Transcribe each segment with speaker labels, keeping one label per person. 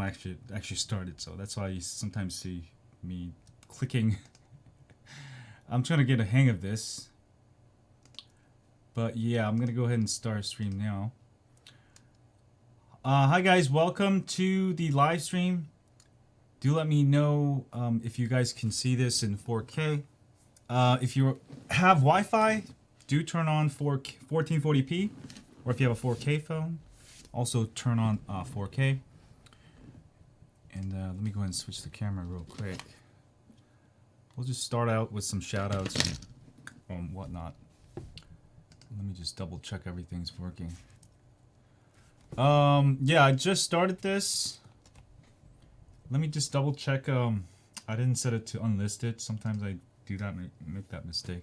Speaker 1: actually started, so that's why you sometimes see me clicking. I'm trying to get a hang of this. But yeah, I'm gonna go ahead and start stream now. Hi guys, welcome to the live stream. Do let me know if you guys can see this in 4K. If you have Wi-Fi, do turn on 1440p, or if you have a 4K phone, also turn on 4K. And let me go ahead and switch the camera real quick. We'll just start out with some shout outs and whatnot. Let me just double check everything's working. Yeah, I just started this. Let me just double check. I didn't set it to unlisted. Sometimes I do that, make that mistake.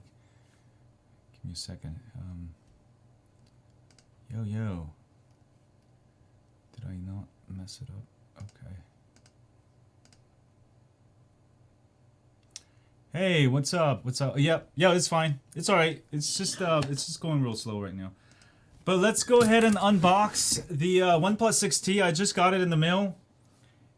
Speaker 1: Give me a second. Yo. Did I not mess it up? Okay. Hey, what's up? What's up? Yeah, it's fine. It's all right. It's just going real slow right now. But let's go ahead and unbox the OnePlus 6T. I just got it in the mail,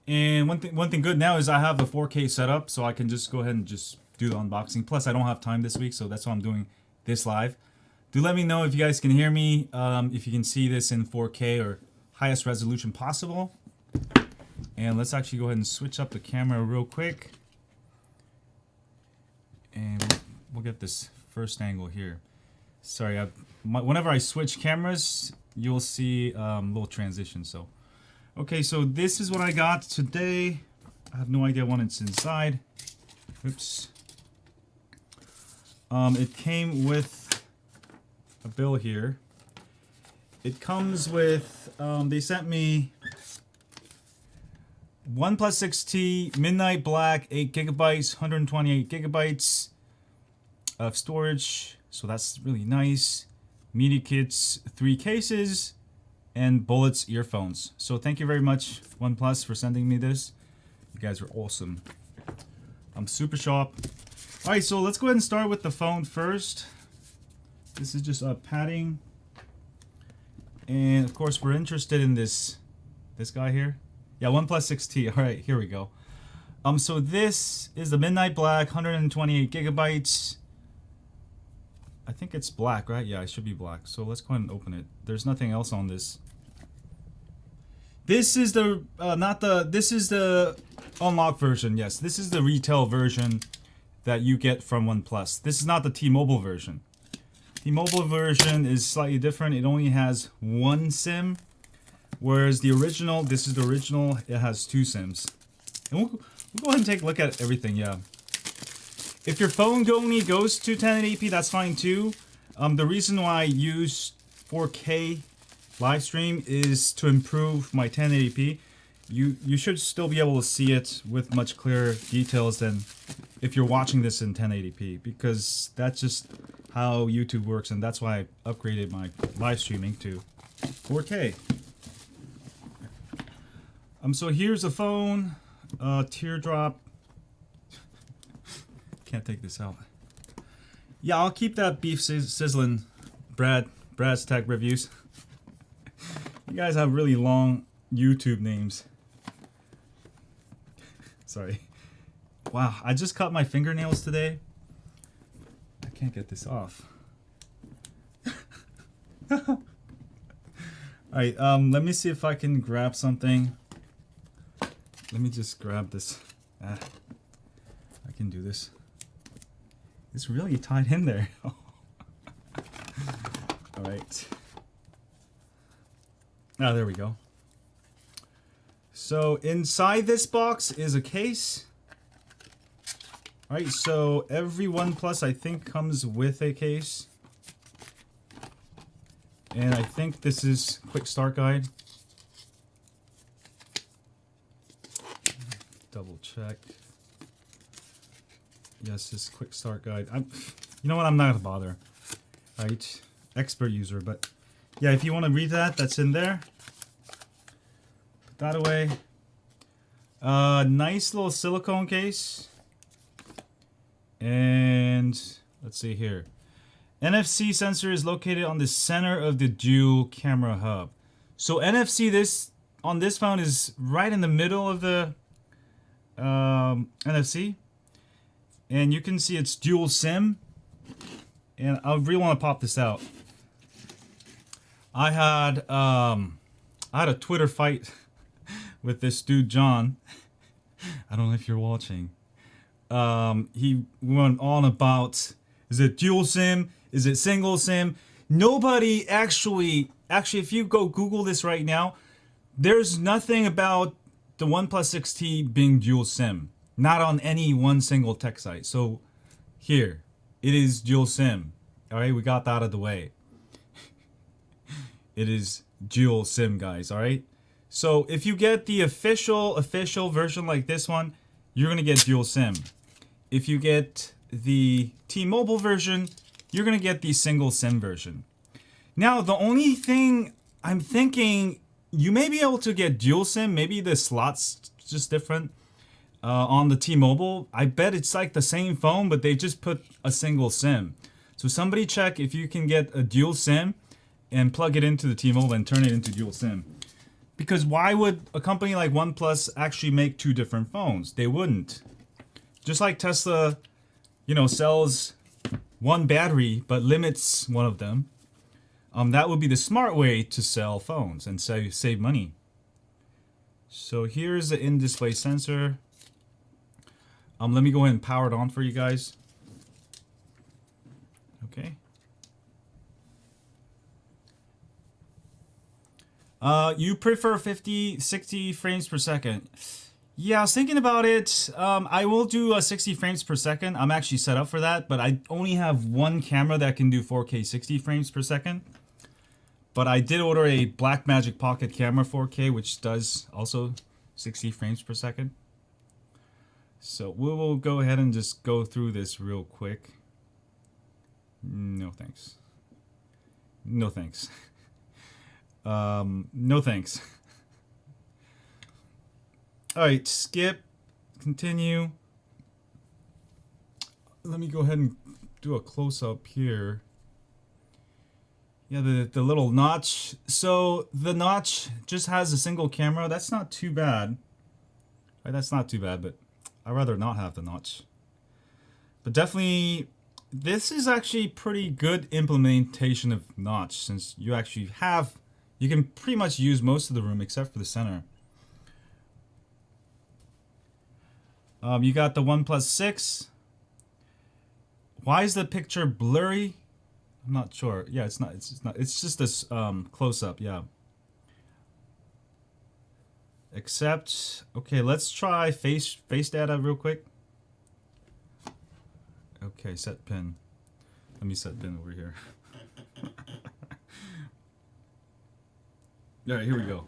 Speaker 1: and one thing good now is I have a 4K setup, so I can just go ahead and just do the unboxing. Plus, I don't have time this week, so that's why I'm doing this live. Do let me know if you guys can hear me, if you can see this in 4K or highest resolution possible. And let's actually go ahead and switch up the camera real quick. And we'll get this first angle here. Sorry, whenever I switch cameras, you'll see little transition. So, okay, so this is what I got today. I have no idea what it's inside. Oops. It came with a bill here. It comes with, they sent me OnePlus 6T Midnight Black, 8 gigabytes, 128 gigabytes of storage. So that's really nice. Media kits, 3 cases, and Bullets earphones. So thank you very much, OnePlus, for sending me this. You guys are awesome. I'm super sharp. Alright, so let's go ahead and start with the phone first. This is just padding. And of course, we're interested in this guy here. Yeah, OnePlus 6T. All right, here we go. So this is the Midnight Black, 128 gigabytes. I think it's black, right? Yeah, it should be black. So let's go ahead and open it. There's nothing else on this. This is the this is the unlocked version. Yes, this is the retail version that you get from OnePlus. This is not the T-Mobile version. T-Mobile version is slightly different. It only has 1 SIM. Whereas the original, this is the original, it has 2 SIMs. And we'll go ahead and take a look at everything, yeah. If your phone only goes to 1080p, that's fine too. The reason why I use 4K live stream is to improve my 1080p. You should still be able to see it with much clearer details than if you're watching this in 1080p, because that's just how YouTube works, and that's why I upgraded my live streaming to 4K. So here's a phone, teardrop. Can't take this out. Yeah, I'll keep that beef sizzling, Brad's Tech Reviews. You guys have really long YouTube names. Sorry. Wow, I just cut my fingernails today. I can't get this off. Alright, let me see if I can grab something. Let me just grab this. I can do this. It's really tied in there. Alright. Ah, there we go. So inside this box is a case. Alright, so every OnePlus I think comes with a case. And I think this is quick start guide. Double check. Yes, this quick start guide. You know what? I'm not gonna bother. Right, expert user, but yeah, if you want to read that, that's in there. Put that away. Nice little silicone case. And let's see here. NFC sensor is located on the center of the dual camera hub. So NFC, this on this phone is right in the middle of the NFC, and you can see it's dual SIM. And I really want to pop this out. I had a Twitter fight with this dude John. I don't know if you're watching. He went on about, is it dual SIM? Is it single SIM? Nobody actually, if you go Google this right now, there's nothing about the OnePlus 6T being dual SIM. Not on any one single tech site. So here, it is dual SIM. All right, we got that out of the way. It is dual SIM, guys. All right. So if you get the official version like this one, you're gonna get dual SIM. If you get the T-Mobile version, you're gonna get the single SIM version. Now, the only thing I'm thinking, you may be able to get dual SIM. Maybe the slot's just different. On the T-Mobile, I bet it's like the same phone, but they just put a single SIM. So somebody check if you can get a dual SIM and plug it into the T-Mobile and turn it into dual SIM. Because why would a company like OnePlus actually make two different phones? They wouldn't. Just like Tesla, you know, sells one battery but limits one of them. That would be the smart way to sell phones and save money. So here's the in-display sensor. Let me go ahead and power it on for you guys. Okay. You prefer 50, 60 frames per second. Yeah, I was thinking about it. I will do 60 frames per second. I'm actually set up for that, but I only have one camera that can do 4K 60 frames per second. But I did order a Blackmagic Pocket Camera 4K, which does also 60 frames per second. So we will go ahead and just go through this real quick. No thanks. No thanks. No thanks. Alright, skip. Continue. Let me go ahead and do a close-up here. Yeah, the little notch. So the notch just has a single camera. That's not too bad. Right, that's not too bad, but I'd rather not have the notch. But definitely, this is actually pretty good implementation of notch, since you actually have, you can pretty much use most of the room except for the center. You got the OnePlus 6. Why is the picture blurry? I'm not sure. Yeah, it's not. It's not. It's just this close up. Yeah. Except, okay, let's try face data real quick. Okay, set pin. Let me set pin over here. All right, here we go.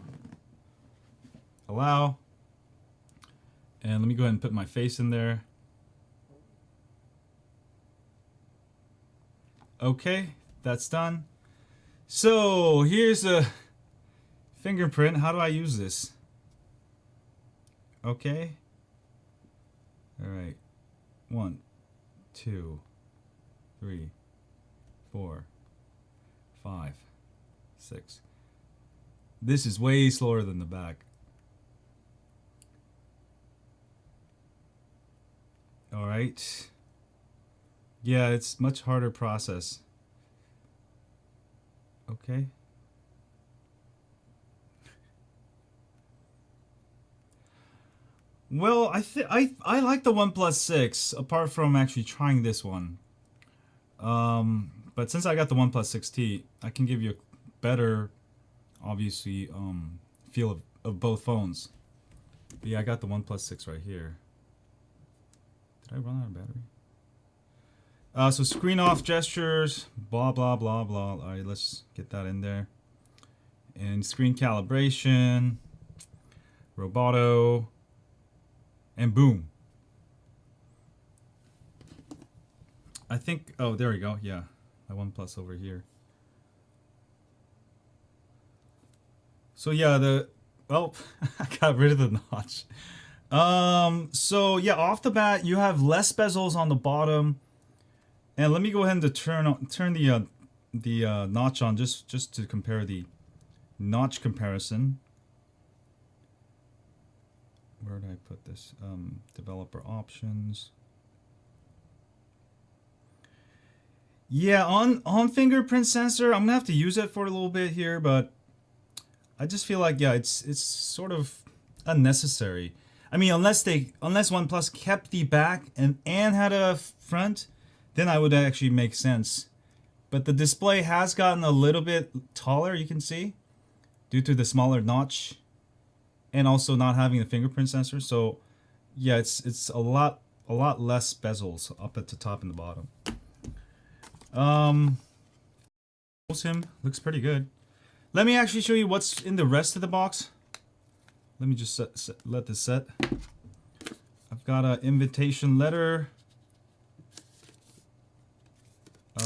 Speaker 1: Allow. And let me go ahead and put my face in there. Okay, that's done. So here's a fingerprint. How do I use this? Okay. All right. 1, 2, 3, 4, 5, 6. This is way slower than the back. All right. Yeah, it's much harder process. Okay. Well, I like the OnePlus 6 apart from actually trying this one. But since I got the OnePlus 6T, I can give you a better, obviously, feel of both phones. But yeah, I got the OnePlus 6 right here. Did I run out of battery? So screen off gestures, blah, blah, blah, blah. All right, let's get that in there. And screen calibration, Roboto, and boom. I think, oh, there we go. Yeah, my OnePlus over here. So yeah, well, I got rid of the notch. So yeah, off the bat, you have less bezels on the bottom. And let me go ahead and turn the notch on just to compare the notch comparison. where did I put this? Developer options. Yeah, on fingerprint sensor, I'm gonna have to use it for a little bit here, but I just feel like, yeah, it's sort of unnecessary. I mean, unless OnePlus kept the back and had a front, then I would actually make sense. But the display has gotten a little bit taller, you can see, due to the smaller notch and also not having the fingerprint sensor. So yeah, it's a lot less bezels up at the top and the bottom. Him looks pretty good. Let me actually show you what's in the rest of the box. Let me just let this set. I've got an invitation letter.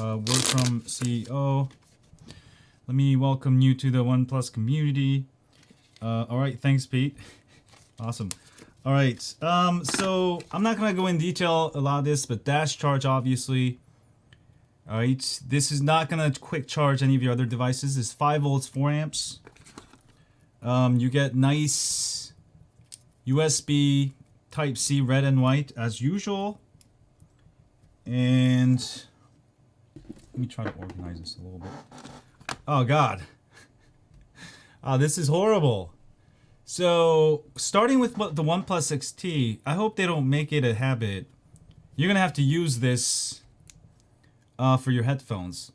Speaker 1: Word from CEO. Let me welcome you to the OnePlus community. All right, thanks, Pete. Awesome. All right, so I'm not gonna go in detail a lot of this, but dash charge, obviously. All right, this is not gonna quick charge any of your other devices. It's 5 volts, 4 amps. You get nice USB Type-C red and white as usual. And let me try to organize this a little bit. Oh God. Oh, this is horrible. So starting with the OnePlus 6T, I hope they don't make it a habit. You're gonna have to use this for your headphones.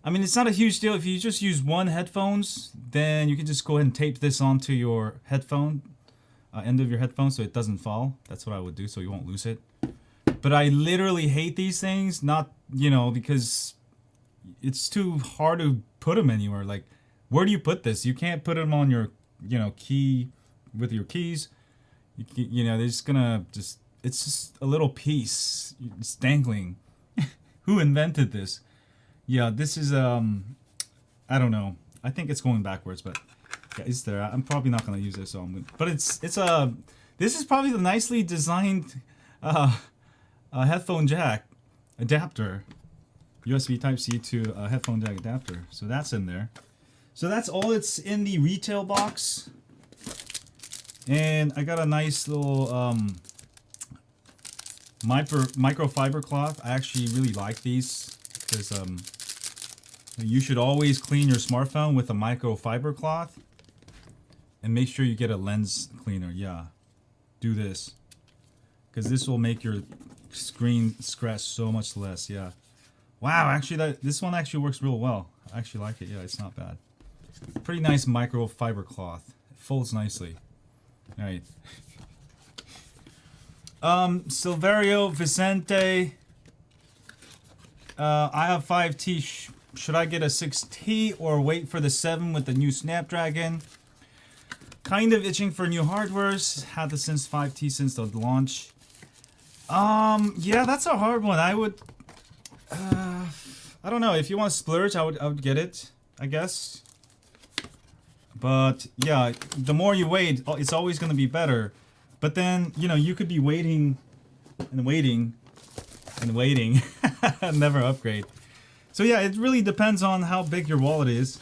Speaker 1: I mean, it's not a huge deal. If you just use one headphones, then you can just go ahead and tape this onto your headphone, end of your headphone, so it doesn't fall. That's what I would do, so you won't lose it. But I literally hate these things, not, you know, because it's too hard to put them anywhere. Like, where do you put this? You can't put them on your, you know, key with your keys. You know, they're just gonna it's just a little piece. It's dangling. Who invented this? Yeah, this is I don't know. I think it's going backwards, but yeah, it's there. I'm probably not gonna use this, so I'm gonna. But this is probably the nicely designed headphone jack adapter, USB Type-C to a headphone jack adapter. So that's in there. So that's all that's in the retail box. And I got a nice little microfiber cloth. I actually really like these because you should always clean your smartphone with a microfiber cloth, and make sure you get a lens cleaner. Yeah, do this because this will make your screen scratch so much less. Yeah, wow, actually this one actually works real well. I actually like it. Yeah, it's not bad. Pretty nice microfiber cloth. It folds nicely. All right. Silverio Vicente. I have 5T. Should I get a 6T or wait for the 7 with the new Snapdragon? Kind of itching for new hardwares. Had the since 5T since the launch. Yeah, that's a hard one. I would. I don't know. If you want to splurge, I would get it, I guess. But yeah, the more you wait, it's always going to be better. But then, you know, you could be waiting and waiting and waiting and never upgrade. So yeah, it really depends on how big your wallet is.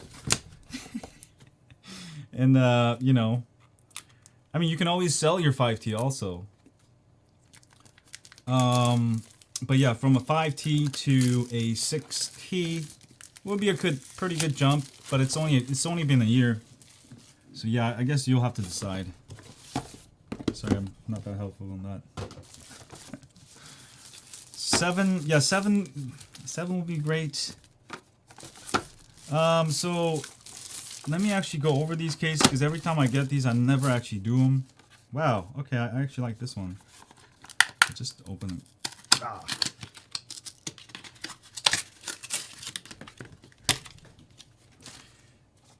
Speaker 1: And you know, I mean, you can always sell your 5T also. But yeah, from a 5T to a 6T would be a pretty good jump, but it's only been a year. So yeah, I guess you'll have to decide. Sorry, I'm not that helpful on that. 7, yeah, 7 will be great. So let me actually go over these cases because every time I get these, I never actually do them. Wow, okay, I actually like this one. I'll just open it. Ah.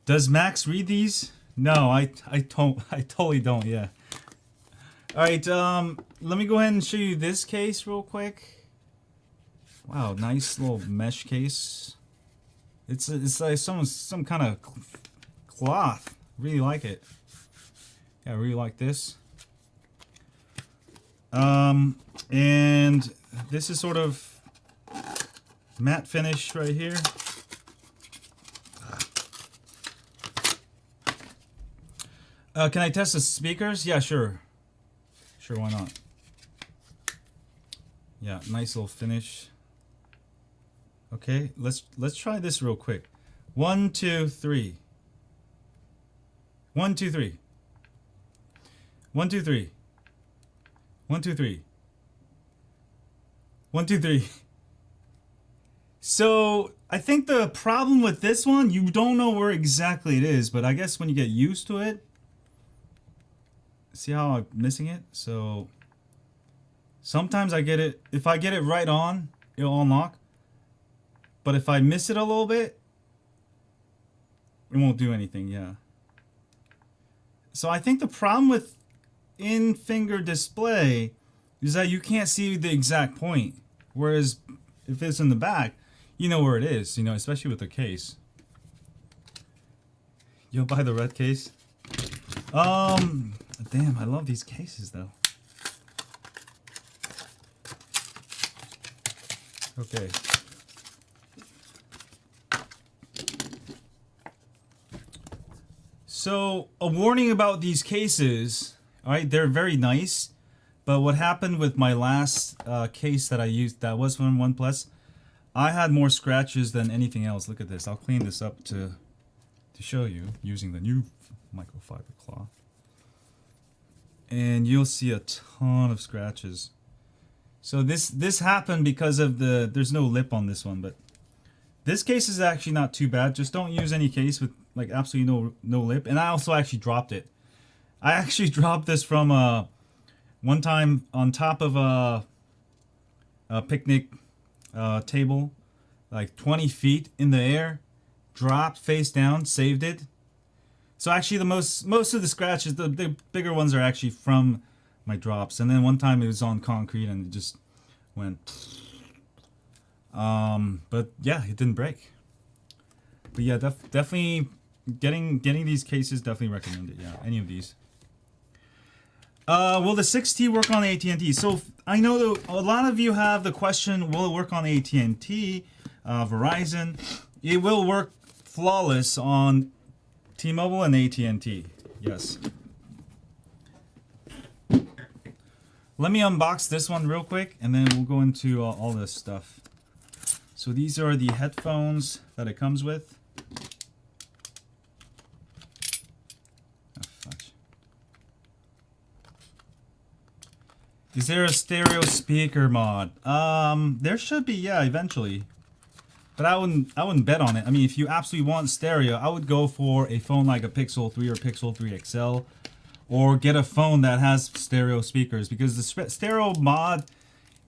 Speaker 1: Does Max read these? No, I don't. I totally don't. Yeah. All right. Let me go ahead and show you this case real quick. Wow, nice little mesh case. It's like some kind of cloth. Really like it. Yeah, I really like this. And this is sort of matte finish right here. Can I test the speakers? Yeah, sure. Sure, why not? Yeah, nice little finish. Okay, let's try this real quick. 1, 2, 3. 1, 2, 3. 1, 2, 3. 1, 2, 3. 1, 2, 3. So I think the problem with this one, you don't know where exactly it is, but I guess when you get used to it, see how I'm missing it? So sometimes I get it, if I get it right on, it'll unlock. But if I miss it a little bit, it won't do anything, yeah. So I think the problem with in-finger display is that you can't see the exact point. Whereas if it's in the back, you know where it is, you know, especially with the case. You'll buy the red case? Damn, I love these cases though. Okay. So, a warning about these cases, alright, they're very nice, but what happened with my last case that I used, that was from OnePlus, I had more scratches than anything else. Look at this. I'll clean this up to show you using the new microfiber cloth. And you'll see a ton of scratches. So this happened because of there's no lip on this one, but this case is actually not too bad. Just don't use any case with like absolutely no lip. And I also actually dropped it. I actually dropped this from one time on top of a picnic table, like 20 feet in the air, dropped face down, saved it. So actually the most of the scratches, the bigger ones are actually from my drops. And then one time it was on concrete and it just went. But yeah, it didn't break. But yeah, definitely getting these cases, definitely recommend it. Yeah, any of these. Will the 6T work on AT&T? So I know that a lot of you have the question, will it work on AT&T, Verizon? It will work flawless on T-Mobile and AT&T. Yes. Let me unbox this one real quick, and then we'll go into all this stuff. So these are the headphones that it comes with. Is there a stereo speaker mod? There should be, yeah, eventually. But I wouldn't bet on it. I mean, if you absolutely want stereo, I would go for a phone like a Pixel 3 or Pixel 3 XL, or get a phone that has stereo speakers, because the stereo mod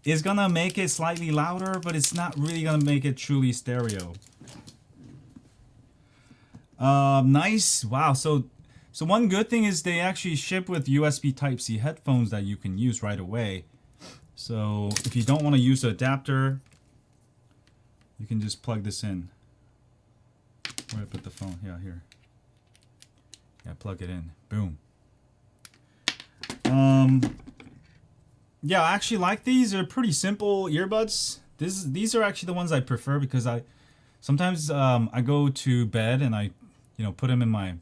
Speaker 1: is gonna make it slightly louder, but it's not really gonna make it truly stereo. Nice. Wow. So one good thing is they actually ship with USB Type-C headphones that you can use right away. So if you don't want to use the adapter, you can just plug this in. Where did I put the phone? Yeah, here. Yeah, plug it in. Boom. Yeah, I actually like these. They're pretty simple earbuds. These are actually the ones I prefer, because sometimes I go to bed and I, put them in my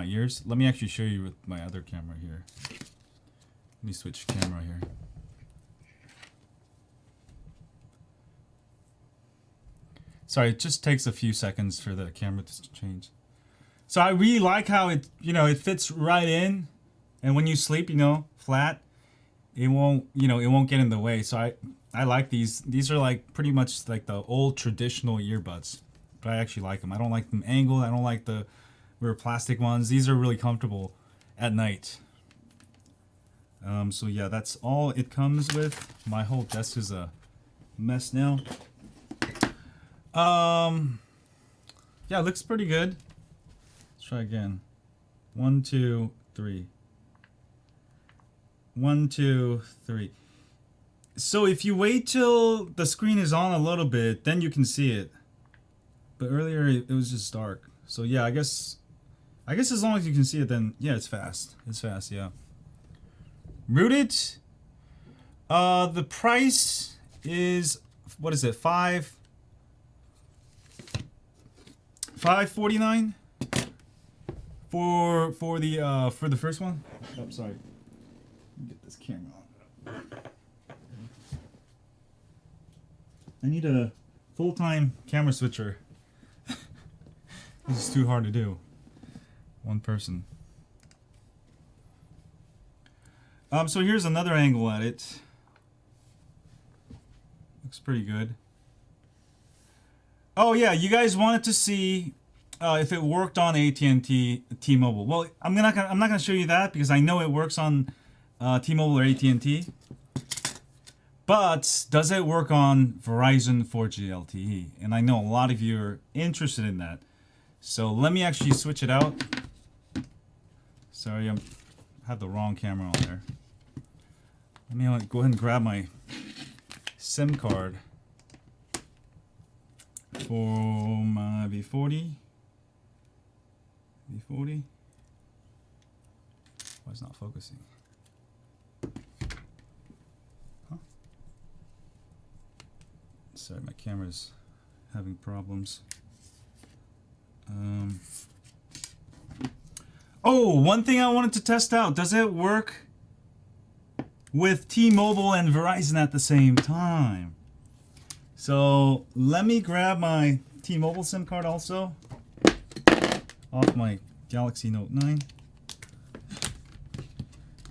Speaker 1: ears. Let me actually show you with my other camera here. Let me switch camera here. Sorry, it just takes a few seconds for the camera to change. So I really like how it, it fits right in, and when you sleep, flat, it won't, it won't get in the way. So I like these. These are like pretty much like the old traditional earbuds, but I actually like them. I don't like them angled. I don't like the weird plastic ones. These are really comfortable at night. So yeah, that's all it comes with. My whole desk is a mess now. Yeah, it looks pretty good. Let's try again. 1, 2, 3. 1, 2, 3. So if you wait till the screen is on a little bit, then you can see it. But earlier it was just dark. So yeah, I guess as long as you can see it, then yeah, it's fast. It's fast, yeah. Rooted. The price is, what is it? $549 for the first one. Oh, sorry. me get this camera on. I need a full-time camera switcher. This is too hard to do. One person. So here's another angle at it. Looks pretty good. Oh yeah, you guys wanted to see if it worked on AT&T, T-Mobile. Well, I'm not gonna show you that because I know it works on T-Mobile or AT&T. But does it work on Verizon 4G LTE? And I know a lot of you are interested in that. So let me actually switch it out. Sorry, I had the wrong camera on there. Let me go ahead and grab my SIM card for my V40. V40. Why is it not focusing? Huh? Sorry, my camera's having problems. Oh, one thing I wanted to test out. Does it work with T-Mobile and Verizon at the same time? So let me grab my T-Mobile SIM card also off my Galaxy Note 9.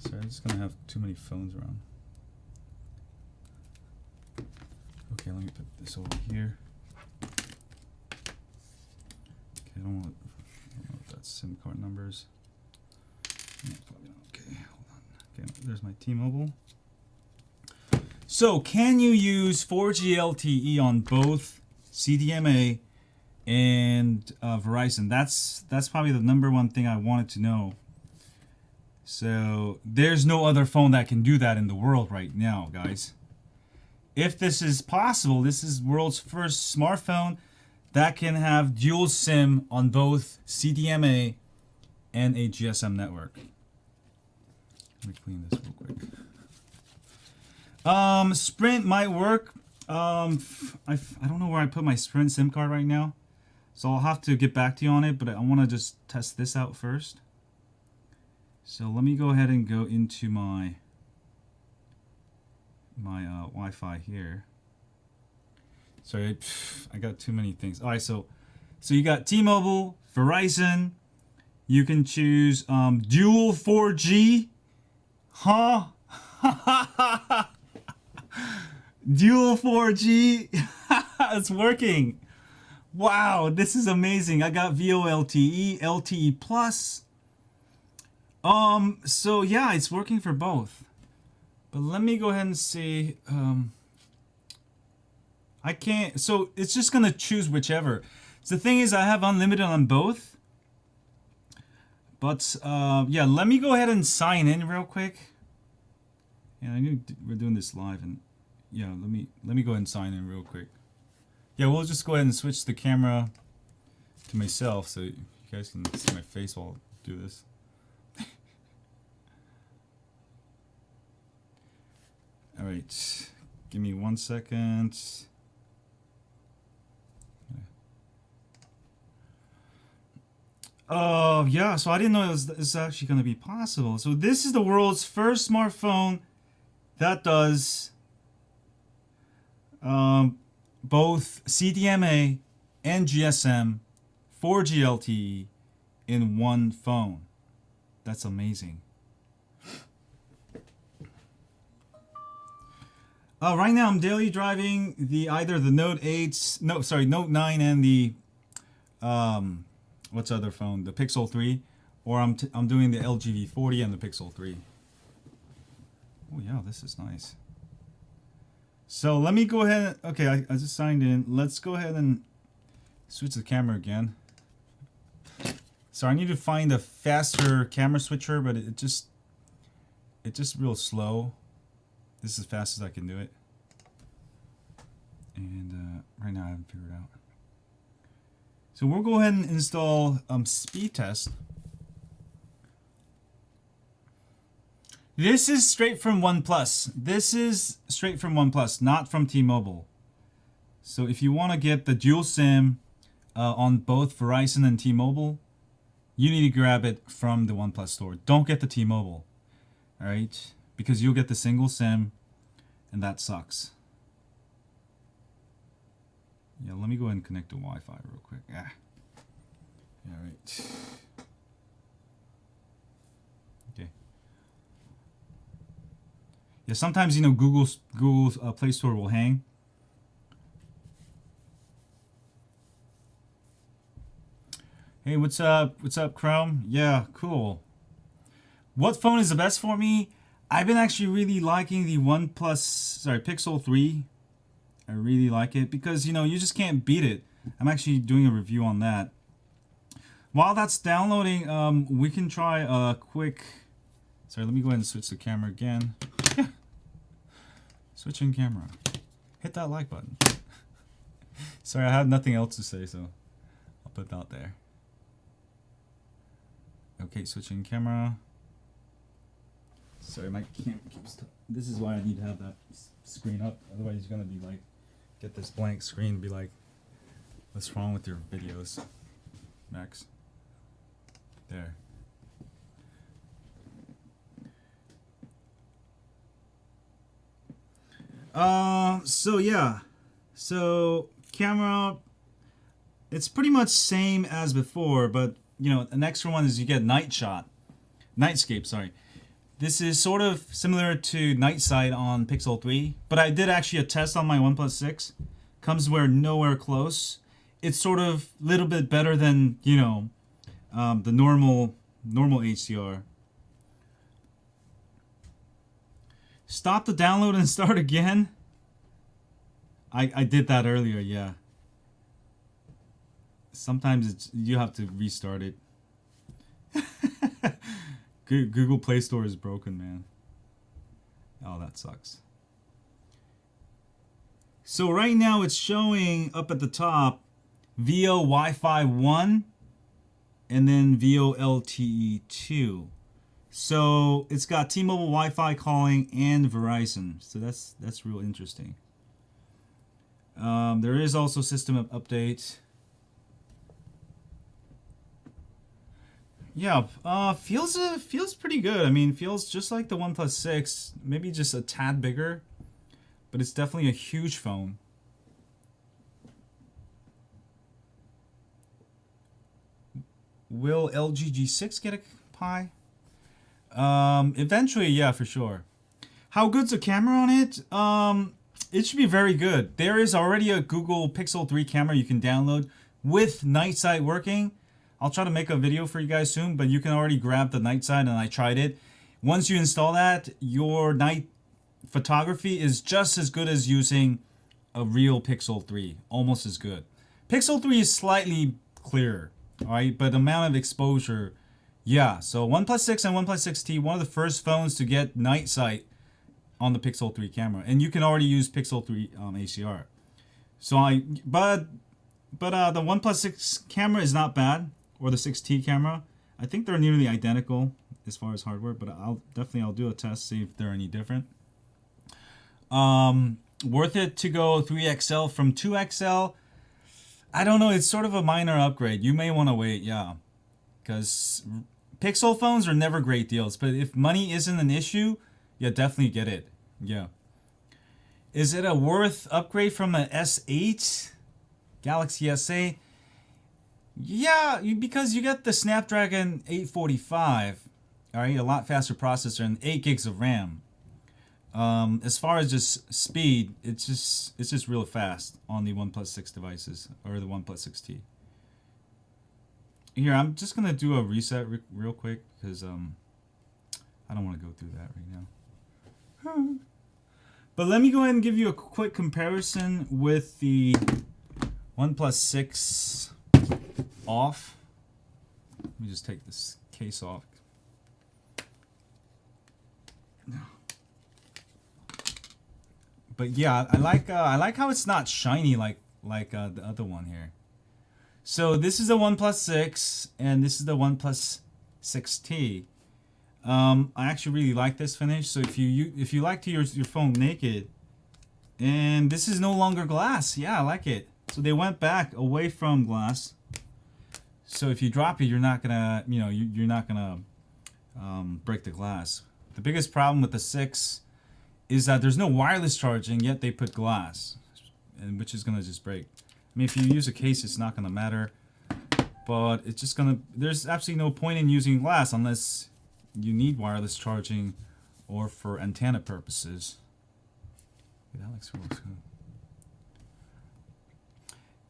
Speaker 1: Sorry, I'm just gonna have too many phones around. Okay, let me put this over here. Okay, I don't know what that SIM card number is. Yeah, probably not. Okay, hold on. Okay, there's my T-Mobile. So, can you use 4G LTE on both CDMA and Verizon? That's probably the number one thing I wanted to know. So, there's no other phone that can do that in the world right now, guys. If this is possible, this is world's first smartphone that can have dual SIM on both CDMA and a GSM network. Let me clean this real quick. Sprint might work. I don't know where I put my Sprint SIM card right now, so I'll have to get back to you on it, but I want to just test this out first. So let me go ahead and go into my Wi-Fi here. Sorry, I got too many things. All right, so you got T-Mobile, Verizon. You can choose dual 4G. Huh? Dual 4G. It's working. Wow, this is amazing. I got VoLTE, LTE Plus. So yeah, it's working for both. But let me go ahead and see. I can't. So it's just gonna choose whichever. So the thing is, I have unlimited on both. But yeah, let me go ahead and sign in real quick. Yeah, I knew we're doing this live, and yeah, let me go ahead and sign in real quick. Yeah, we'll just go ahead and switch the camera to myself so you guys can see my face while I do this. All right, give me 1 second. Oh, yeah, so I didn't know it was actually going to be possible. So this is the world's first smartphone that does both CDMA and GSM 4G LTE in one phone. That's amazing. Right now I'm daily driving either the Note 9 and the what's the other phone? The Pixel 3, or I'm doing the LG V40 and the Pixel 3. Oh yeah, this is nice. So let me go ahead. Okay, I just signed in. Let's go ahead and switch the camera again. So I need to find a faster camera switcher, but it's just real slow. This is as fast as I can do it. And right now I haven't figured it out. So we'll go ahead and install speed test. This is straight from OnePlus. This is straight from OnePlus, not from T-Mobile. So if you want to get the dual SIM on both Verizon and T-Mobile, you need to grab it from the OnePlus store. Don't get the T-Mobile, all right? because you'll get the single SIM, and that sucks. Yeah, let me go ahead and connect to Wi-Fi real quick. Ah. All right. Okay. Yeah, sometimes, you know, Google's Play Store will hang. Hey, what's up? What's up, Chrome? Yeah, cool. What phone is the best for me? I've been actually really liking the Pixel 3. I really like it because, you know, you just can't beat it. I'm actually doing a review on that. While that's downloading, we can try a quick... Sorry, let me go ahead and switch the camera again. Switching camera. Hit that like button. Sorry, I had nothing else to say, so I'll put that out there. Okay, switching camera. Sorry, my camera keeps... This is why I need to have that screen up. Otherwise, it's going to be like... Get this blank screen and be like, what's wrong with your videos, Max? There. So yeah. So camera, it's pretty much same as before, but you know, an extra one is you get nightscape, sorry. This is sort of similar to night sight on Pixel 3, but I did actually a test on my OnePlus 6. Comes nowhere close. It's sort of a little bit better than, you know, the normal HDR. Stop the download and start again. I did that earlier, yeah. Sometimes you have to restart it. Google Play Store is broken, man. Oh, that sucks. So right now it's showing up at the top VO Wi-Fi 1 and then VO LTE 2. So it's got T-Mobile Wi-Fi calling and Verizon. So that's real interesting. There is also system update. Yeah, feels pretty good. I mean, feels just like the OnePlus 6, maybe just a tad bigger, but it's definitely a huge phone. Will LG G6 get a Pi? Eventually, yeah, for sure. How good's the camera on it? It should be very good. There is already a Google Pixel 3 camera you can download with night sight working. I'll try to make a video for you guys soon, but you can already grab the night sight, and I tried it. Once you install that, your night photography is just as good as using a real Pixel 3. Almost as good. Pixel 3 is slightly clearer, alright? But the amount of exposure, yeah. So OnePlus 6 and OnePlus 6T, one of the first phones to get night sight on the Pixel 3 camera. And you can already use Pixel 3 HDR. So but the OnePlus 6 camera is not bad. Or the 6T camera. I think they're nearly identical as far as hardware, but I'll do a test, see if they're any different. Worth it to go 3XL from 2XL? I don't know, it's sort of a minor upgrade. You may want to wait, yeah. Because Pixel phones are never great deals, but if money isn't an issue, yeah, definitely get it. Yeah. Is it a worth upgrade from an S8? Galaxy S8? Yeah, because you get the Snapdragon 845, all right, a lot faster processor and 8 gigs of RAM. As far as just speed, it's just real fast on the OnePlus 6 devices or the OnePlus 6T. Here, I'm just gonna do a reset real quick because I don't want to go through that right now. But let me go ahead and give you a quick comparison with the OnePlus 6 off. Let me just take this case off. But yeah, I like how it's not shiny like the other one here. So this is the OnePlus 6 and this is the OnePlus 6T. I actually really like this finish. So if you like to use your phone naked, and this is no longer glass. Yeah, I like it. So they went back away from glass. So if you drop it, you're not gonna, you're not gonna break the glass. The biggest problem with the 6 is that there's no wireless charging, yet they put glass, and which is gonna just break. I mean, if you use a case, it's not gonna matter, but it's just gonna. There's absolutely no point in using glass unless you need wireless charging or for antenna purposes. That looks really cool.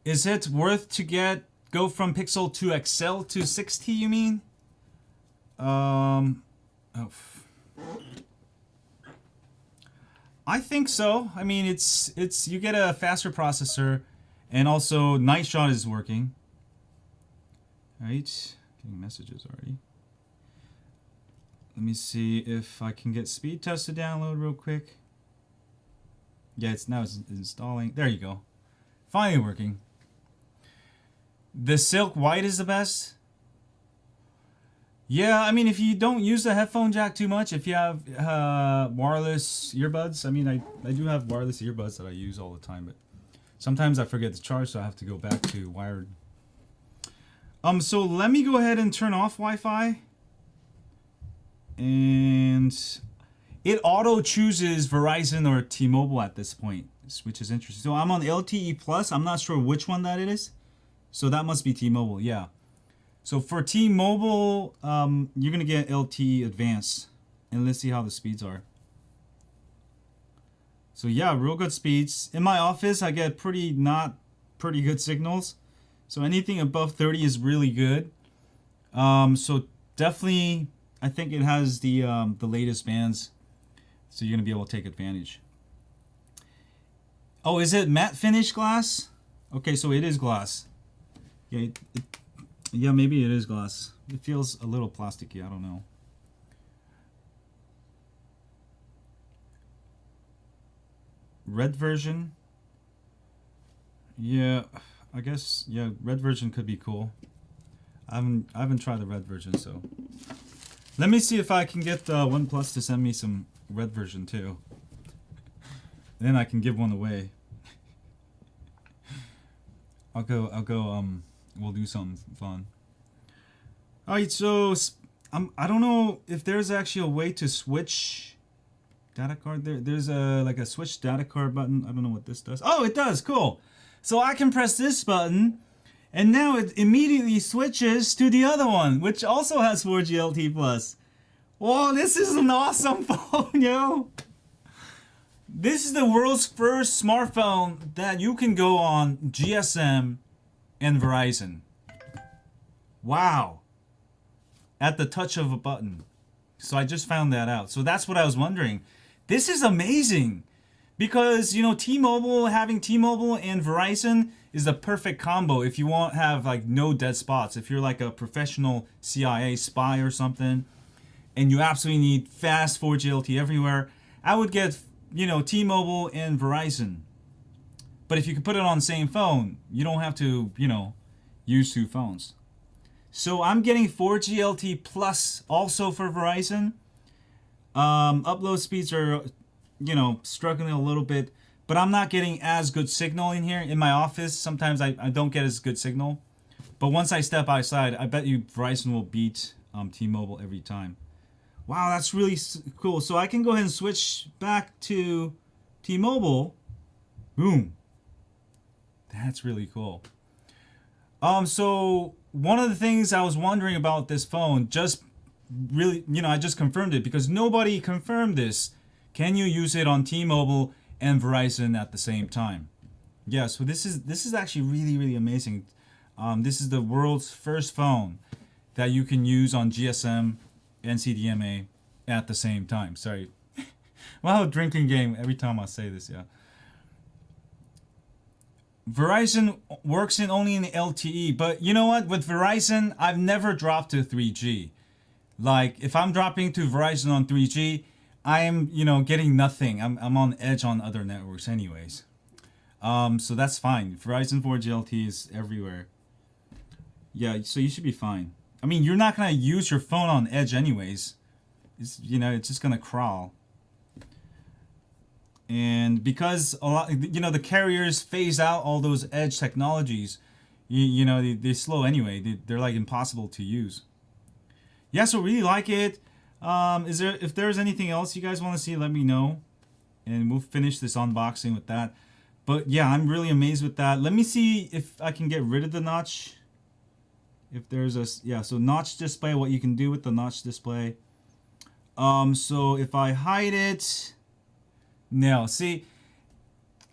Speaker 1: Is it worth to go from Pixel to XL to 6T, you mean? Oh. I think so. I mean, it's you get a faster processor, and also Night Shot is working. Right? Getting messages already. Let me see if I can get speed test to download real quick. Yeah, it's installing. There you go. Finally working. The Silk White is the best. Yeah, I mean, if you don't use the headphone jack too much, if you have wireless earbuds, I mean, I do have wireless earbuds that I use all the time, but sometimes I forget to charge, so I have to go back to wired. So let me go ahead and turn off Wi-Fi. And it auto chooses Verizon or T-Mobile at this point, which is interesting. So I'm on LTE Plus. I'm not sure which one that it is. So that must be T-Mobile, yeah. So for T-Mobile, you're gonna get LTE Advanced, and let's see how the speeds are. So yeah, real good speeds. In my office, I get pretty good signals. So anything above 30 is really good. So definitely, I think it has the latest bands, so you're gonna be able to take advantage. Oh, is it matte finish glass? Okay, so it is glass. Yeah, yeah, maybe it is glass. It feels a little plasticky. I don't know. Red version. Yeah, I guess. Yeah, red version could be cool. I haven't tried the red version, so let me see if I can get OnePlus to send me some red version too. Then I can give one away. I'll go. We'll do something fun. Alright, so I don't know if there's actually a way to switch data card. There's like a switch data card button. I don't know what this does. Oh, it does. Cool. So I can press this button, and now it immediately switches to the other one, which also has 4G LTE Plus. Whoa, this is an awesome phone, yo! This is the world's first smartphone that you can go on GSM and Verizon. Wow. At the touch of a button. So I just found that out. So that's what I was wondering. This is amazing. Because, you know, having T-Mobile and Verizon is the perfect combo if you want to have like no dead spots. If you're like a professional CIA spy or something, and you absolutely need fast 4G LTE everywhere, I would get, you know, T-Mobile and Verizon. But if you can put it on the same phone, you don't have to, you know, use two phones. So I'm getting 4G LTE Plus also for Verizon. Upload speeds are, you know, struggling a little bit, but I'm not getting as good signal in here. In my office, sometimes I don't get as good signal. But once I step outside, I bet you Verizon will beat T-Mobile every time. Wow, that's really cool. So I can go ahead and switch back to T-Mobile. Boom. That's really cool. So one of the things I was wondering about this phone, just really, you know, I just confirmed it because nobody confirmed this. Can you use it on T-Mobile and Verizon at the same time? Yeah, so this is actually really, really amazing. This is the world's first phone that you can use on GSM and CDMA at the same time. Sorry. Wow, drinking game every time I say this, yeah. Verizon works only in LTE, but you know what? With Verizon, I've never dropped to 3G. Like, if I'm dropping to Verizon on 3G, I am, you know, getting nothing. I'm on edge on other networks anyways. So that's fine. Verizon 4G LTE is everywhere. Yeah, so you should be fine. I mean, you're not going to use your phone on edge anyways. It's, you know, it's just going to crawl. And because a lot, you know, the carriers phase out all those edge technologies, you know, they slow anyway. They're like impossible to use. Yeah, so really like it. If there's anything else you guys want to see, let me know, and we'll finish this unboxing with that. But yeah, I'm really amazed with that. Let me see if I can get rid of the notch. If there's a, yeah, so notch display, what you can do with the notch display. So if I hide it, now see,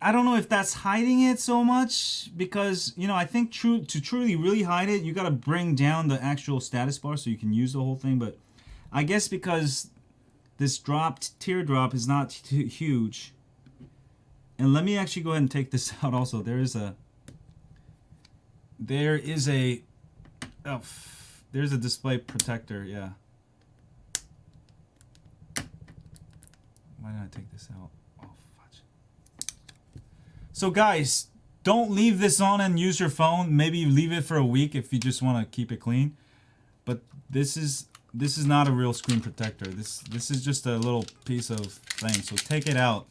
Speaker 1: I don't know if that's hiding it so much, because, you know, I think to truly really hide it, you got to bring down the actual status bar so you can use the whole thing. But I guess because this teardrop is not huge. And let me actually go ahead and take this out also. There's a display protector, yeah. Why did I take this out? Oh, fudge. So guys, don't leave this on and use your phone. Maybe leave it for a week if you just want to keep it clean. But this is not a real screen protector. This is just a little piece of thing. So take it out.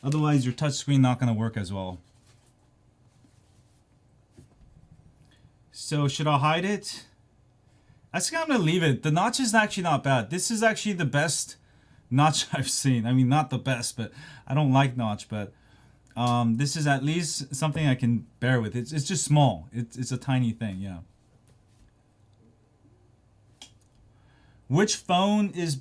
Speaker 1: Otherwise, your touch screen not going to work as well. So should I hide it? I think I'm going to leave it. The notch is actually not bad. This is actually the best notch I've seen. I mean, not the best, but I don't like notch, but this is at least something I can bear with. It's just small. It's a tiny thing, yeah. Which phone is...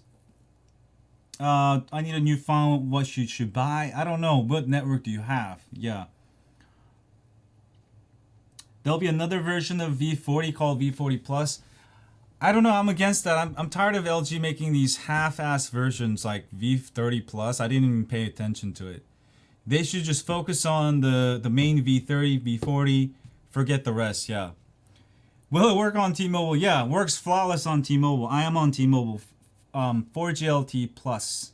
Speaker 1: I need a new phone. What you should buy? I don't know. What network do you have? Yeah. There'll be another version of V40 called V40 Plus. I don't know. I'm against that. I'm tired of LG making these half-ass versions like V30 Plus. I didn't even pay attention to it. They should just focus on the main V30, V40. Forget the rest. Yeah. Will it work on T-Mobile? Yeah, it works flawless on T-Mobile. I am on T-Mobile. 4G LTE Plus.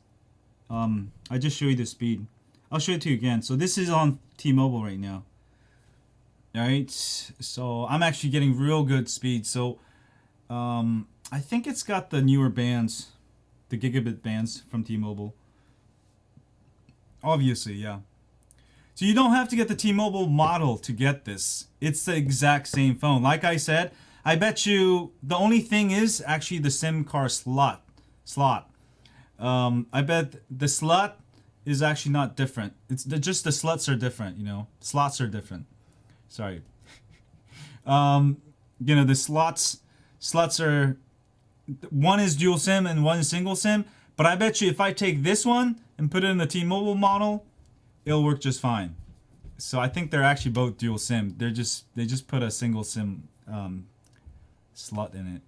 Speaker 1: I just show you the speed. I'll show it to you again. So this is on T-Mobile right now. Alright, so I'm actually getting real good speed. So I think it's got the newer bands, the gigabit bands from T-Mobile. Obviously, yeah. So you don't have to get the T-Mobile model to get this. It's the exact same phone. Like I said, I bet you the only thing is actually the SIM card slot. I bet the slot is actually not different. It's just the slots are different, you know. Slots are different. Sorry. You know, the slots are, one is dual SIM and one is single SIM. But I bet you if I take this one and put it in the T-Mobile model, it'll work just fine. So I think they're actually both dual SIM. They just put a single SIM slot in it.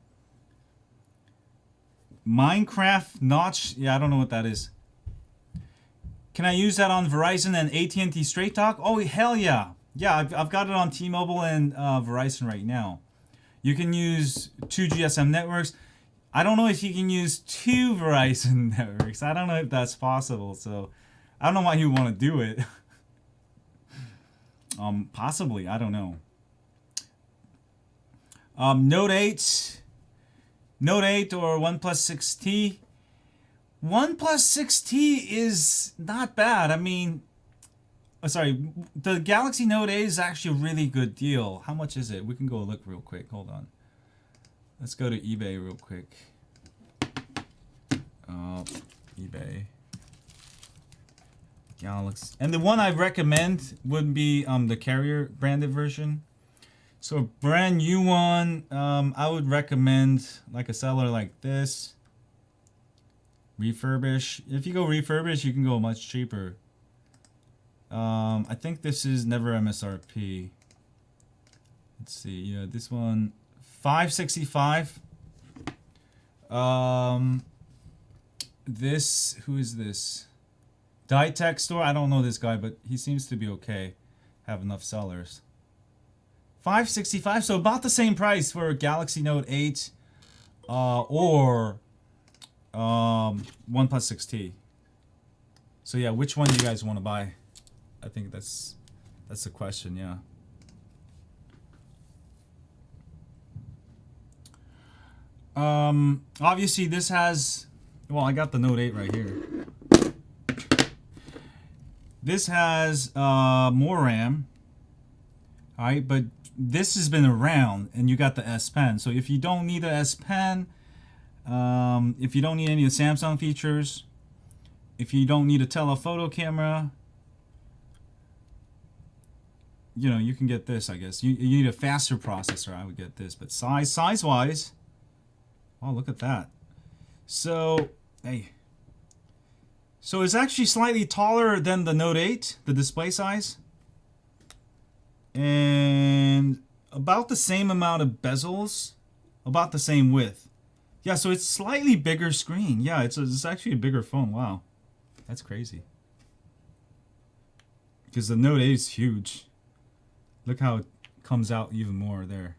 Speaker 1: Minecraft notch, yeah, I don't know what that is. Can I use that on Verizon and AT&T Straight Talk? Oh, hell yeah. Yeah, I've got it on T-Mobile and Verizon right now. You can use 2 GSM networks. I don't know if you can use 2 Verizon networks. I don't know if that's possible. So I don't know why you want to do it. Possibly, I don't know. Note 8 or OnePlus 6T. OnePlus 6T is not bad. I mean, sorry, the Galaxy Note 8 is actually a really good deal. How much is it? We can go look real quick. Hold on. Let's go to eBay real quick. eBay. Galaxy. And the one I recommend would be the carrier branded version. So a brand new one, I would recommend like a seller like this. Refurbish. If you go refurbish, you can go much cheaper. I think this is never MSRP. Let's see. Yeah, this one $565. This, who is this? Ditech Store. I don't know this guy, but he seems to be okay. Have enough sellers. $565, so about the same price for Galaxy Note 8 or OnePlus 6T. So yeah, which one do you guys want to buy? I think that's the question, yeah. Obviously this has, well, I got the Note 8 right here. This has more RAM. Alright, but this has been around and you got the S Pen. So if you don't need the S Pen, If you don't need any of the Samsung features, if you don't need a telephoto camera, you know, you can get this, I guess. You need a faster processor, I would get this. But size-wise, oh, look at that. So, hey. So it's actually slightly taller than the Note 8, the display size. And about the same amount of bezels, about the same width. Yeah, so it's slightly bigger screen. Yeah, it's actually a bigger phone. Wow. That's crazy. Because the Note 8 is huge. Look how it comes out even more there.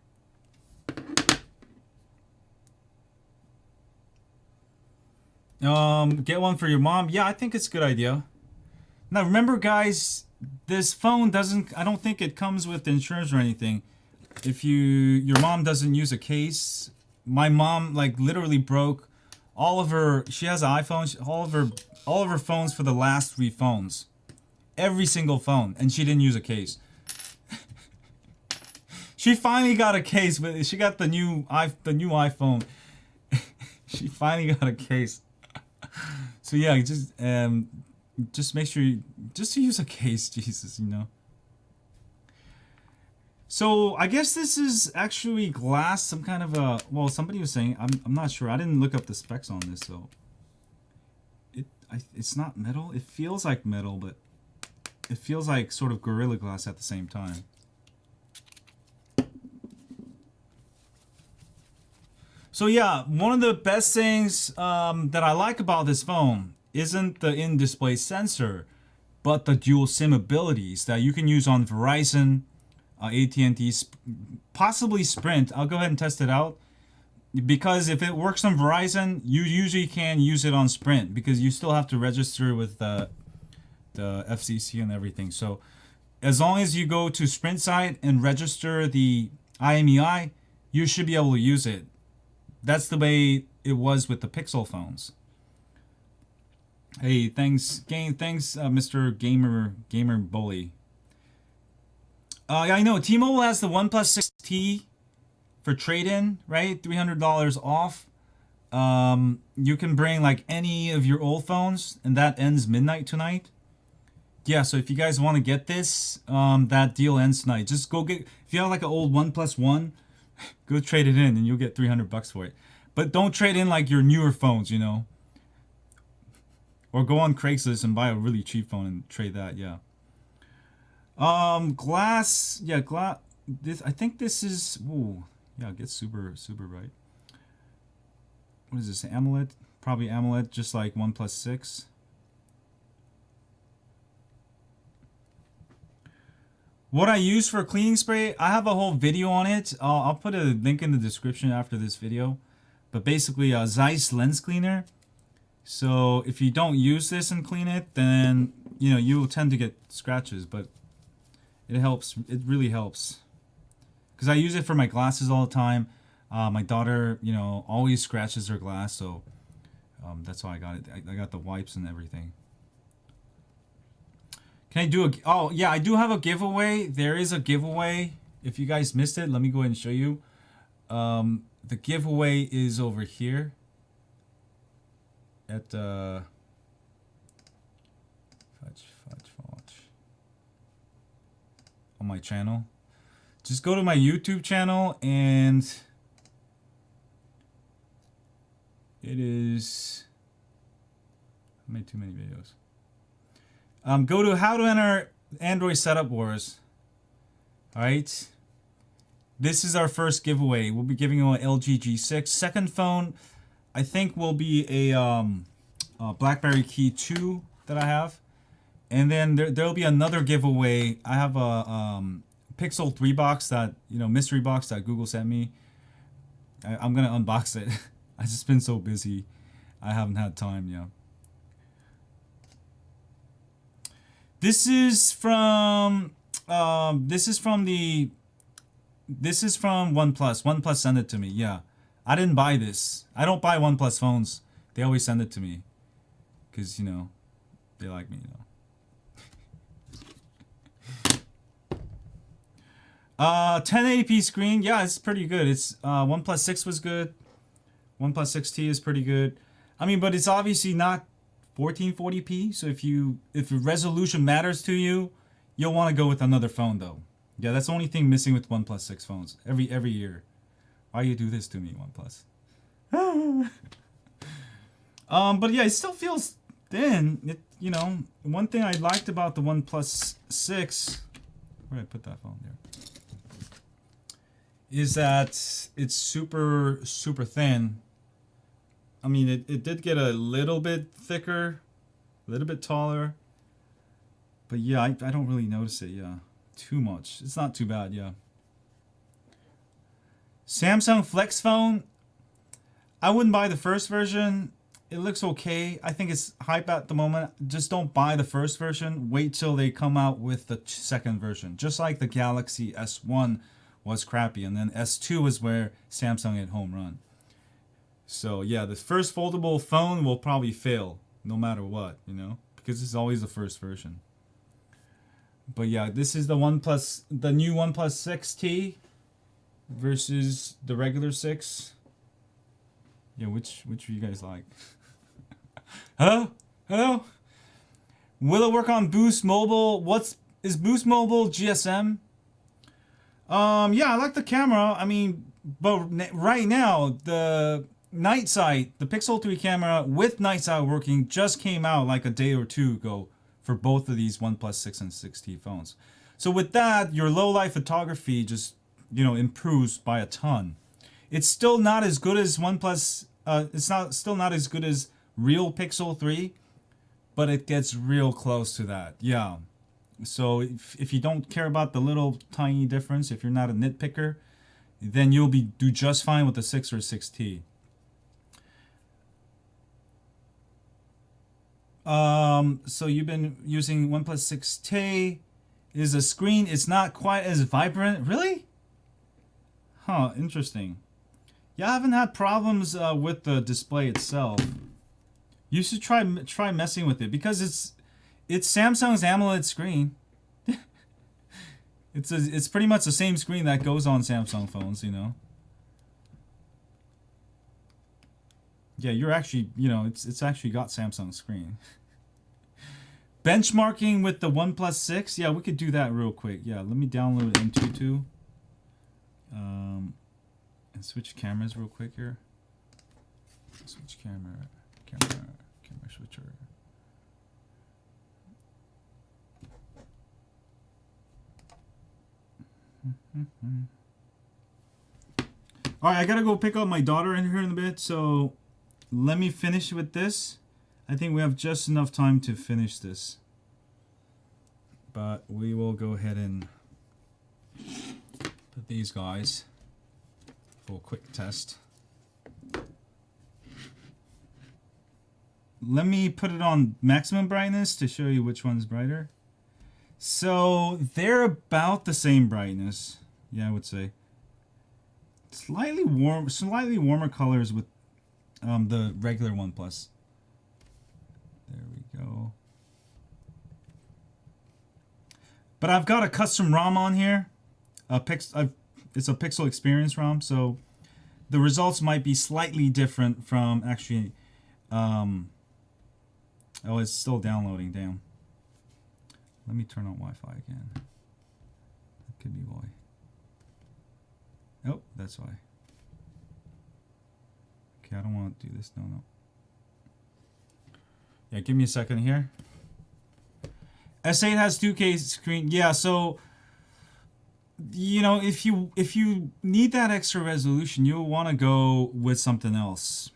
Speaker 1: Get one for your mom. Yeah, I think it's a good idea. Now remember, guys, this phone doesn't, I don't think it comes with insurance or anything. If your mom doesn't use a case, my mom like literally broke all of her, she has an iPhone, all of her phones for the last 3 phones. Every single phone, and she didn't use a case. She finally got a case, but she got the new iPhone. She finally got a case. So yeah, just make sure just to use a case, Jesus, you know. So I guess this is actually glass, some kind of a, well, somebody was saying, I'm not sure. I didn't look up the specs on this, so it's not metal. It feels like metal, but it feels like sort of Gorilla Glass at the same time. So yeah, one of the best things that I like about this phone isn't the in-display sensor, but the dual SIM abilities that you can use on Verizon, AT&T, possibly Sprint. I'll go ahead and test it out. Because if it works on Verizon, you usually can use it on Sprint because you still have to register with the FCC and everything. So as long as you go to Sprint site and register the IMEI, you should be able to use it. That's the way it was with the Pixel phones. Hey, thanks, Mr. Gamer Bully. Yeah, I know. T-Mobile has the OnePlus 6T for trade-in, right? $300 off. You can bring like any of your old phones, and that ends midnight tonight. Yeah, so if you guys want to get this, that deal ends tonight. Just go get, if you have like an old OnePlus 1, go trade it in and you'll get $300 for it. But don't trade in like your newer phones, you know. Or go on Craigslist and buy a really cheap phone and trade that, yeah. Glass, yeah, this, I think this is, ooh, yeah, it gets super bright. What is this, AMOLED? Probably AMOLED, just like OnePlus 6. What I use for cleaning spray, I have a whole video on it. I'll put a link in the description after this video. But basically, Zeiss lens cleaner. So if you don't use this and clean it, then you know you will tend to get scratches. But it helps. It really helps. Because I use it for my glasses all the time. My daughter, you know, always scratches her glass, so that's why I got it. I got the wipes and everything. Can I do a... Oh, yeah, I do have a giveaway. There is a giveaway. If you guys missed it, let me go ahead and show you. The giveaway is over here. At... Fudge. On my channel. Just go to my YouTube channel and... It is... I made too many videos. Go to How to Enter Android Setup Wars. Alright. This is our first giveaway. We'll be giving away an LG G6. Second phone, I think, will be a BlackBerry Key 2 that I have. And then there'll be another giveaway. I have a Pixel 3 box that, you know, mystery box that Google sent me. I'm going to unbox it. I've just been so busy. I haven't had time, yeah. This is from OnePlus. OnePlus sent it to me. Yeah, I didn't buy this. I don't buy OnePlus phones. They always send it to me, cause you know, they like me. You know. 1080p screen. Yeah, it's pretty good. It's OnePlus 6 was good. OnePlus 6T is pretty good. I mean, but it's obviously not 1440p. So if the resolution matters to you, you'll want to go with another phone though. Yeah, that's the only thing missing with OnePlus 6 phones every year. Why you do this to me, OnePlus? But yeah, it still feels thin. One thing I liked about the OnePlus 6, where did I put that phone there? Is that it's super thin. I mean, it did get a little bit thicker, a little bit taller. But yeah, I don't really notice it, yeah. Too much. It's not too bad, yeah. Samsung Flex phone. I wouldn't buy the first version. It looks okay. I think it's hype at the moment. Just don't buy the first version. Wait till they come out with the second version. Just like the Galaxy S1 was crappy. And then S2 is where Samsung hit home run. So yeah, the first foldable phone will probably fail no matter what, because it's always the first version. But yeah, this is the new OnePlus 6T versus the regular 6. Yeah, which do you guys like? Hello? Will it work on Boost Mobile? Is Boost Mobile GSM? Yeah, I like the camera. I mean, but right now the night sight, the Pixel 3 camera with night sight working just came out like a day or two ago for both of these OnePlus 6 and 6T phones. So with that, your low light photography just, improves by a ton. It's still not as good as OnePlus. Still not as good as real Pixel 3, but it gets real close to that. Yeah. So if you don't care about the little tiny difference, if you're not a nitpicker, then you'll do just fine with the 6 or 6T. So you've been using OnePlus 6T. Is the screen? It's not quite as vibrant. Really? Huh. Interesting. Yeah, I haven't had problems with the display itself. You should try messing with it because it's Samsung's AMOLED screen. It's pretty much the same screen that goes on Samsung phones, Yeah, you're actually, it's actually got Samsung screen. Benchmarking with the OnePlus 6. Yeah, we could do that real quick. Yeah, let me download M22. And switch cameras real quick here. Switch camera switcher. Alright, I gotta go pick up my daughter in here in a bit, so let me finish with this. I think we have just enough time to finish this. But we will go ahead and put these guys for a quick test. Let me put it on maximum brightness to show you which one's brighter. So they're about the same brightness. Yeah, I would say. Slightly warmer colors with the regular OnePlus. There we go. But I've got a custom ROM on here. It's a Pixel Experience ROM, so the results might be slightly different from actually. Oh, it's still downloading. Damn. Let me turn on Wi-Fi again. That could be why. Oh, that's why. Okay, I don't want to do this. No. Yeah, give me a second here. S8 has 2K screen. Yeah, so if you need that extra resolution, you'll want to go with something else.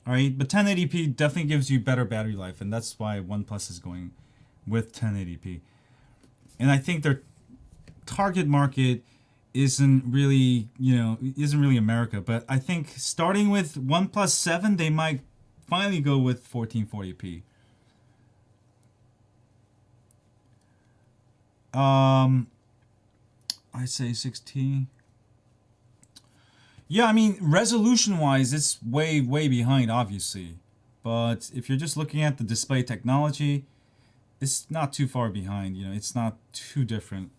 Speaker 1: All right, but 1080p definitely gives you better battery life, and that's why OnePlus is going with 1080p. And I think their target market isn't really America, but I think starting with OnePlus 7, they might finally go with 1440p. I say 6T. Yeah, I mean, resolution-wise, it's way behind, obviously. But if you're just looking at the display technology, it's not too far behind. It's not too different.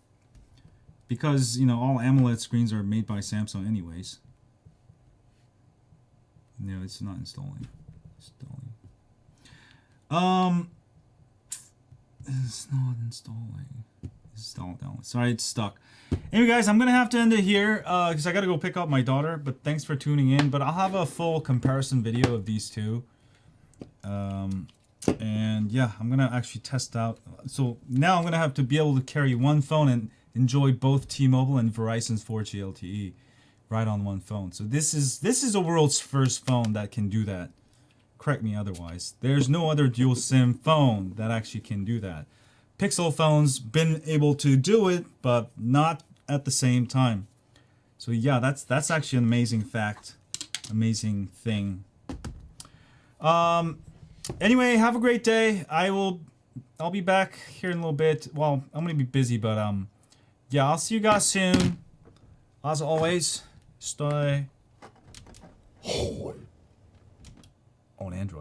Speaker 1: Because, all AMOLED screens are made by Samsung anyways. No, it's not installing. It's not installing. Install down. Sorry, it's stuck. Anyway, guys, I'm gonna have to end it here because I gotta go pick up my daughter. But thanks for tuning in. But I'll have a full comparison video of these two. And yeah, I'm gonna actually test out. So now I'm gonna have to be able to carry one phone and enjoy both T-Mobile and Verizon's 4G LTE right on one phone. So this is the world's first phone that can do that. Correct me otherwise. There's no other dual SIM phone that actually can do that. Pixel phones been able to do it, but not at the same time. So yeah, that's actually an amazing fact, amazing thing. Anyway, have a great day. I'll be back here in a little bit. Well, I'm gonna be busy, but yeah, I'll see you guys soon. As always, stay on Android.